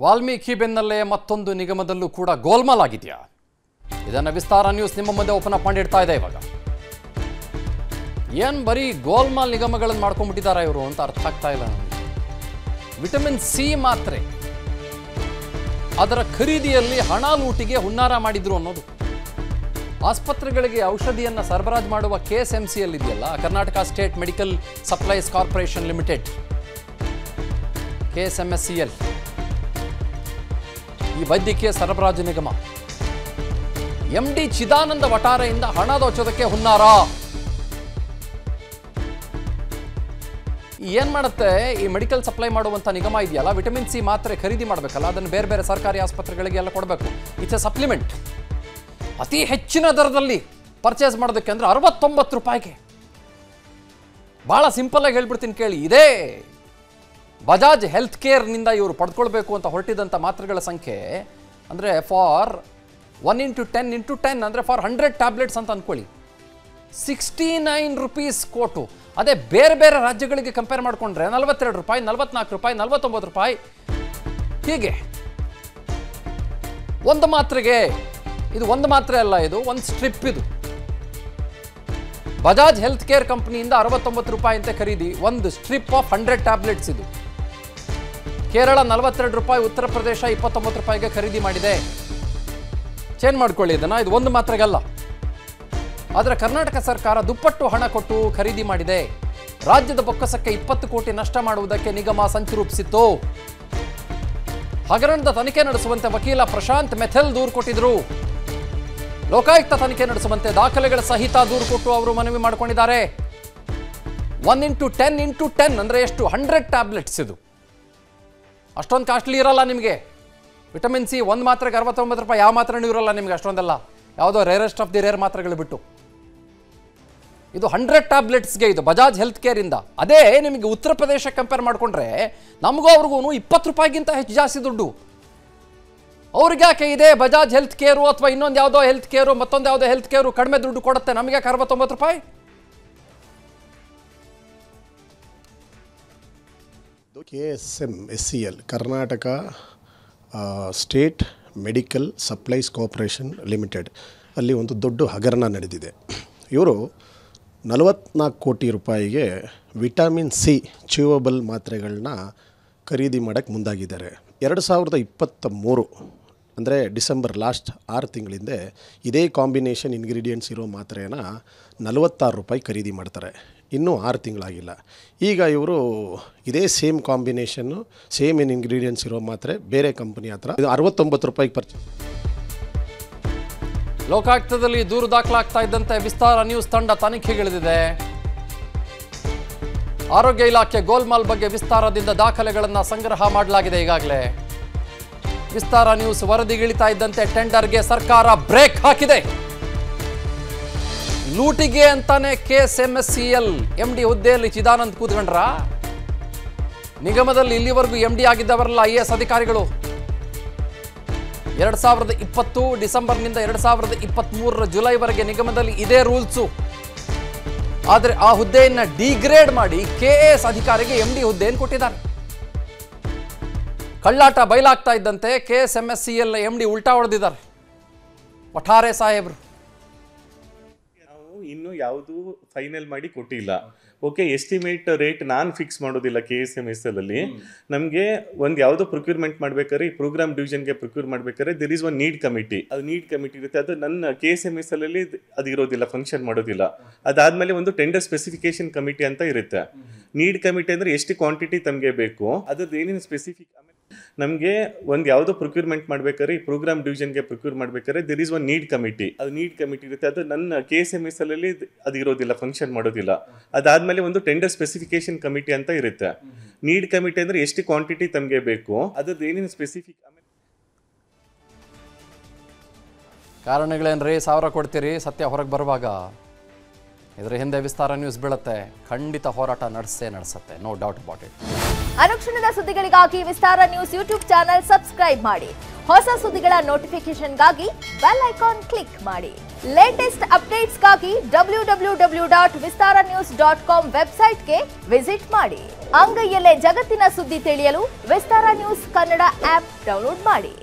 ವಾಲ್ಮೀಕಿ ಬೆನ್ನಲ್ಲೇ ಮತ್ತೊಂದು ನಿಗಮದಲ್ಲೂ ಕೂಡ ಗೋಲ್ಮಾಲ್ ಆಗಿದೆಯಾ? ಇದನ್ನ ವಿಸ್ತಾರ ನ್ಯೂಸ್ ನಿಮ್ಮ ಮುಂದೆ ಓಪನ್ ಅಪ್ ಮಾಡಿಡ್ತಾ ಇದೆ. ಇವಾಗ ಏನು ಬರೀ ಗೋಲ್ಮಾಲ್ ನಿಗಮಗಳನ್ನು ಮಾಡ್ಕೊಂಡ್ಬಿಟ್ಟಿದ್ದಾರೆ ಇವರು ಅಂತ ಅರ್ಥ ಆಗ್ತಾ ಇಲ್ಲ ನನಗೆ. ವಿಟಮಿನ್ ಸಿ ಮಾತ್ರೆ ಅದರ ಖರೀದಿಯಲ್ಲಿ ಹಣ ಲೂಟಿಗೆ ಹುನ್ನಾರ ಮಾಡಿದ್ರು ಅನ್ನೋದು. ಆಸ್ಪತ್ರೆಗಳಿಗೆ ಔಷಧಿಯನ್ನು ಸರಬರಾಜು ಮಾಡುವ KSMCL ಇದೆಯಲ್ಲ, Karnataka state medical supplies corporation limited, KSMSCL, ಈ ವೈದ್ಯಕೀಯ ಸರಬರಾಜು ನಿಗಮ MD ಚಿದಾನಂದ ವಟಾರೆಯಿಂದ ಹಣ ದೋಚೋದಕ್ಕೆ ಹುನ್ನಾರ. ಏನ್ ಮಾಡುತ್ತೆ ಈ ಮೆಡಿಕಲ್ ಸಪ್ಲೈ ಮಾಡುವಂತ ನಿಗಮ ಇದೆಯಲ್ಲ, ವಿಟಮಿನ್ ಸಿ ಮಾತ್ರೆ ಖರೀದಿ ಮಾಡಬೇಕಲ್ಲ, ಅದನ್ನು ಬೇರೆ ಬೇರೆ ಸರ್ಕಾರಿ ಆಸ್ಪತ್ರೆಗಳಿಗೆ ಎಲ್ಲ ಕೊಡಬೇಕು. It's A supplement. ಅತಿ ಹೆಚ್ಚಿನ ದರದಲ್ಲಿ ಪರ್ಚೇಸ್ ಮಾಡೋದಕ್ಕೆ ಅಂದ್ರೆ 69 ರೂಪಾಯಿಗೆ. ಬಹಳ ಸಿಂಪಲ್ ಆಗಿ ಹೇಳ್ಬಿಡ್ತೀನಿ ಕೇಳಿ. ಇದೇ ಬಜಾಜ್ ಹೆಲ್ತ್ ಕೇರ್ನಿಂದ ಇವರು ಪಡ್ಕೊಳ್ಬೇಕು ಅಂತ ಹೊರಟಿದಂಥ ಮಾತ್ರೆಗಳ ಸಂಖ್ಯೆ ಅಂದರೆ ಫಾರ್ 1x10x10 ಅಂದರೆ ಫಾರ್ 100 ಟ್ಯಾಬ್ಲೆಟ್ಸ್ ಅಂತ ಅಂದ್ಕೊಳ್ಳಿ, 69 ರೂಪೀಸ್ ಕೋಟು. ಅದೇ ಬೇರೆ ಬೇರೆ ರಾಜ್ಯಗಳಿಗೆ ಕಂಪೇರ್ ಮಾಡಿಕೊಂಡ್ರೆ 42 ರೂಪಾಯಿ, 44 ರೂಪಾಯಿ, 49 ರೂಪಾಯಿ ಹೀಗೆ ಒಂದು ಮಾತ್ರೆಗೆ. ಇದು ಒಂದು ಮಾತ್ರೆ ಅಲ್ಲ, ಇದು ಒಂದು ಸ್ಟ್ರಿಪ್. ಇದು ಬಜಾಜ್ ಹೆಲ್ತ್ ಕೇರ್ ಕಂಪನಿಯಿಂದ 69 ರೂಪಾಯಿ ಅಂತ ಖರೀದಿ, ಒಂದು ಸ್ಟ್ರಿಪ್ ಆಫ್ 100 ಟ್ಯಾಬ್ಲೆಟ್ಸ್. ಇದು ಕೇರಳ 42 ರೂಪಾಯಿ, ಉತ್ತರ ಪ್ರದೇಶ 29 ರೂಪಾಯಿಗೆ ಖರೀದಿ ಮಾಡಿದೆ. ಚೇಂಜ್ ಮಾಡ್ಕೊಳ್ಳಿ ಇದನ್ನ, ಇದು ಒಂದು ಮಾತ್ರೆಗಲ್ಲ. ಆದರೆ ಕರ್ನಾಟಕ ಸರ್ಕಾರ ದುಪ್ಪಟ್ಟು ಹಣ ಕೊಟ್ಟು ಖರೀದಿ ಮಾಡಿದೆ. ರಾಜ್ಯದ ಬೊಕ್ಕಸಕ್ಕೆ 20 ಕೋಟಿ ನಷ್ಟ ಮಾಡುವುದಕ್ಕೆ ನಿಗಮ ಸಂಚು ರೂಪಿಸಿತ್ತು. ಹಗರಣದ ತನಿಖೆ ನಡೆಸುವಂತೆ ವಕೀಲ ಪ್ರಶಾಂತ್ ಮೆಥೆಲ್ ದೂರು ಕೊಟ್ಟಿದ್ರು. ಲೋಕಾಯುಕ್ತ ತನಿಖೆ ನಡೆಸುವಂತೆ ದಾಖಲೆಗಳ ಸಹಿತ ದೂರು ಕೊಟ್ಟು ಅವರು ಮನವಿ ಮಾಡಿಕೊಂಡಿದ್ದಾರೆ. 1x10x10 ಅಂದರೆ ಎಷ್ಟು? 100 ಟ್ಯಾಬ್ಲೆಟ್ಸ್. ಇದು ಅಷ್ಟೊಂದು ಕಾಸ್ಟ್ಲಿ ಇರಲ್ಲ ನಿಮಗೆ. ವಿಟಮಿನ್ ಸಿ ಒಂದು ಮಾತ್ರೆಗೆ 69 ರೂಪಾಯಿ. ಯಾವ ಮಾತ್ರೆನೂ ಇರೋಲ್ಲ ನಿಮಗೆ ಅಷ್ಟೊಂದೆಲ್ಲ, ಯಾವುದೋ ರೇರೆಸ್ಟ್ ಆಫ್ ದಿ ರೇರ್ ಮಾತ್ರೆಗಳು ಬಿಟ್ಟು. ಇದು 100 ಟ್ಯಾಬ್ಲೆಟ್ಸ್ಗೆ ಇದು ಬಜಾಜ್ ಹೆಲ್ತ್ ಕೇರಿಂದ. ಅದೇ ನಿಮಗೆ ಉತ್ತರ ಪ್ರದೇಶ ಕಂಪೇರ್ ಮಾಡಿಕೊಂಡ್ರೆ ನಮಗೂ ಅವ್ರಿಗೂ 20 ರೂಪಾಯಿಗಿಂತ ಹೆಚ್ಚು ಜಾಸ್ತಿ ದುಡ್ಡು. ಅವ್ರಿಗೆ ಯಾಕೆ ಇದೆ ಬಜಾಜ್ ಹೆಲ್ತ್ ಕೇರು ಅಥವಾ ಇನ್ನೊಂದು ಯಾವುದೋ ಹೆಲ್ತ್ ಕೇರು, ಮತ್ತೊಂದು ಯಾವುದೋ ಹೆಲ್ತ್ ಕೇರು ಕಡಿಮೆ ದುಡ್ಡು ಕೊಡುತ್ತೆ, ನಮಗೆ 69 ರೂಪಾಯಿ? KSMSCL Karnataka state medical supplies corporation limited ಅಲ್ಲಿ ಒಂದು ದೊಡ್ಡ ಹಗರಣ ನಡೆದಿದೆ. ಇವರು 44 ಕೋಟಿ ರೂಪಾಯಿಗೆ ವಿಟಮಿನ್ ಸಿ ಚ್ಯೂವಬಲ್ ಮಾತ್ರೆಗಳನ್ನ ಖರೀದಿ ಮಾಡೋಕ್ಕೆ ಮುಂದಾಗಿದ್ದಾರೆ. 2023 ಅಂದರೆ ಡಿಸೆಂಬರ್ ಲಾಸ್ಟ್ 6 ತಿಂಗಳಿಂದ ಇದೇ ಕಾಂಬಿನೇಷನ್ ಇಂಗ್ರೀಡಿಯೆಂಟ್ಸ್ ಇರೋ ಮಾತ್ರೆಯನ್ನು 46 ರೂಪಾಯಿ ಖರೀದಿ ಮಾಡ್ತಾರೆ. ಇನ್ನೂ 6 ತಿಂಗಳಾಗಿಲ್ಲ. ಈಗ ಇವರು ಇದೇ ಸೇಮ್ ಕಾಂಬಿನೇಷನ್ನು, ಸೇಮ್ ಇಂಗ್ರೀಡಿಯೆಂಟ್ಸ್ ಇರೋ ಮಾತ್ರೆ ಬೇರೆ ಕಂಪನಿ ಹತ್ರ 69 ರೂಪಾಯಿಗೆ ಪರ್ಚೇಸ್. ಲೋಕಾಯುಕ್ತದಲ್ಲಿ ದೂರು ದಾಖಲಾಗ್ತಾ ಇದ್ದಂತೆ ವಿಸ್ತಾರ ನ್ಯೂಸ್ ತಂಡ ತನಿಖೆಗಿಳಿದಿದೆ. ಆರೋಗ್ಯ ಇಲಾಖೆ ಗೋಲ್ಮಾಲ್ ಬಗ್ಗೆ ವಿಸ್ತಾರದಿಂದ ದಾಖಲೆಗಳನ್ನು ಸಂಗ್ರಹ ಮಾಡಲಾಗಿದೆ. ಈಗಾಗಲೇ ವಿಸ್ತಾರ ನ್ಯೂಸ್ ವರದಿಗಿಳಿತಾ ಇದ್ದಂತೆ ಟೆಂಡರ್ಗೆ ಸರ್ಕಾರ ಬ್ರೇಕ್ ಹಾಕಿದೆ. ಲೂಟಿಗೆ ಅಂತಾನೆ KSMSCL MD ಹುದ್ದೆಯಲ್ಲಿ ಚಿದಾನಂದ್ ಕೂತ್ಕೊಂಡ್ರ. ನಿಗಮದಲ್ಲಿ ಇಲ್ಲಿವರೆಗೂ MD ಆಗಿದ್ದವರಲ್ಲ IAS ಅಧಿಕಾರಿಗಳು. 2020 ಡಿಸೆಂಬರ್ನಿಂದ 2023 ಜುಲೈವರೆಗೆ ನಿಗಮದಲ್ಲಿ ಇದೇ ರೂಲ್ಸು. ಆದರೆ ಆ ಹುದ್ದೆಯನ್ನು ಡಿಗ್ರೇಡ್ ಮಾಡಿ KAS ಅಧಿಕಾರಿಗೆ MD ಹುದ್ದೆಯನ್ನು ಕೊಟ್ಟಿದ್ದಾರೆ. ಕಳ್ಳಾಟ ಬಯಲಾಗ್ತಾ ಇದ್ದಂತೆ KSMSCL MD ಉಲ್ಟಾ ಹೊಡೆದಿದ್ದಾರೆ ವಠಾರೆ ಸಾಹೇಬ್ರು. ಇನ್ನು ಯಾವುದು ಫೈನಲ್ ಮಾಡಿ ಕೊಟ್ಟಿಲ್ಲ. ಓಕೆ, ಎಸ್ಟಿಮೇಟ್ ರೇಟ್ ನಾನು ಫಿಕ್ಸ್ ಮಾಡೋದಿಲ್ಲ. KSMSCL ಅಲ್ಲಿ ನಮಗೆ ಒಂದು ಯಾವುದೋ ಪ್ರೊಕ್ಯೂರ್ಮೆಂಟ್ ಮಾಡ್ಬೇಕಾದ್ರೆ, ಈ ಪ್ರೋಗ್ರಾಮ್ ಡಿವಿಷನ್ಗೆ ಪ್ರೊಕ್ಯೂರ್ ಮಾಡ್ಬೇಕಾದ್ರೆ there is one need committee. ಅದು ನೀಡ್ ಕಮಿಟಿ ಇರುತ್ತೆ. ಅದು ನನ್ನ KSMSCL ಅಲ್ಲಿ ಅದು ಇರೋದಿಲ್ಲ, ಫಂಕ್ಷನ್ ಮಾಡೋದಿಲ್ಲ. ಅದಾದ್ಮೇಲೆ ಒಂದು ಟೆಂಡರ್ ಸ್ಪೆಸಿಫಿಕೇಶನ್ ಕಮಿಟಿ ಅಂತ ಇರುತ್ತೆ. ನೀಡ್ ಕಮಿಟಿ ಅಂದ್ರೆ ಎಷ್ಟು ಕ್ವಾಂಟಿಟಿ ತಮಗೆ ಬೇಕು, ಅದ್ರದ್ದು ಏನೇನು ಸ್ಪೆಸಿಫಿಕ್. ನಮಗೆ ಒಂದು ಯಾವುದೋ ಪ್ರೊಕ್ಯೂರ್ಮೆಂಟ್ ಮಾಡ್ಬೇಕಾದ್ರೆ, ಈ ಪ್ರೋಗ್ರಾಮ್ ಡಿವಿಷನ್ಗೆ ಪ್ರೊಕ್ಯೂರ್ ಮಾಡ್ಬೇಕಾದ್ರೆ there is one need committee. ಅದು ನೀಡ್ ಕಮಿಟಿ ಇರುತ್ತೆ. ಅದು ನನ್ನ KSMSCL ಅಲ್ಲಿ ಅದು ಇರೋದಿಲ್ಲ, ಫಂಕ್ಷನ್ ಮಾಡೋದಿಲ್ಲ. ಅದಾದ್ಮೇಲೆ ಒಂದು ಟೆಂಡರ್ ಸ್ಪೆಸಿಫಿಕೇಶನ್ ಕಮಿಟಿ ಅಂತ ಇರುತ್ತೆ. ನೀಡ್ ಕಮಿಟಿ ಅಂದ್ರೆ ಎಷ್ಟು ಕ್ವಾಂಟಿಟಿ ತಮಗೆ ಬೇಕು, ಅದ್ರದ್ದು ಏನೇನು ಸ್ಪೆಸಿಫಿಕ್. ಕಾರಣಗಳೇನ್ರಿ? 1000 ಕೊಡ್ತೀರಿ, ಸತ್ಯ ಹೊರಗೆ ಬರುವಾಗ ಇದರ ಹಿಂದೆ ವಿಸ್ತಾರ ನ್ಯೂಸ್ ಬೀಳುತ್ತೆ. ಖಂಡಿತ ಹೋರಾಟ ನಡೆಸುತ್ತೆ, ನೋ ಡೌಟ್ ಅಬೌಟ್ ಇಟ್. ಅನುಕ್ಷಣದ ಸುದ್ದಿಗಳಿಗಾಗಿ ವಿಸ್ತಾರ ನ್ಯೂಸ್ ಯೂಟ್ಯೂಬ್ ಚಾನೆಲ್ ಸಬ್ಸ್ಕ್ರೈಬ್ ಮಾಡಿ. ಹೊಸ ಸುದ್ದಿಗಳ ನೋಟಿಫಿಕೇಶನ್ಗಾಗಿ ಬೆಲ್ ಐಕಾನ್ ಕ್ಲಿಕ್ ಮಾಡಿ. ಲೇಟೆಸ್ಟ್ ಅಪ್ಡೇಟ್ಸ್ಗಾಗಿ www.vistaranews.com ವೆಬ್ಸೈಟ್ಗೆ ವಿಸಿಟ್ ಮಾಡಿ. ಅಂಗೈಯಲ್ಲೇ ಜಗತ್ತಿನ ಸುದ್ದಿ ತಿಳಿಯಲು ವಿಸ್ತಾರ ನ್ಯೂಸ್ ಕನ್ನಡ ಆಪ್ ಡೌನ್ಲೋಡ್ ಮಾಡಿ.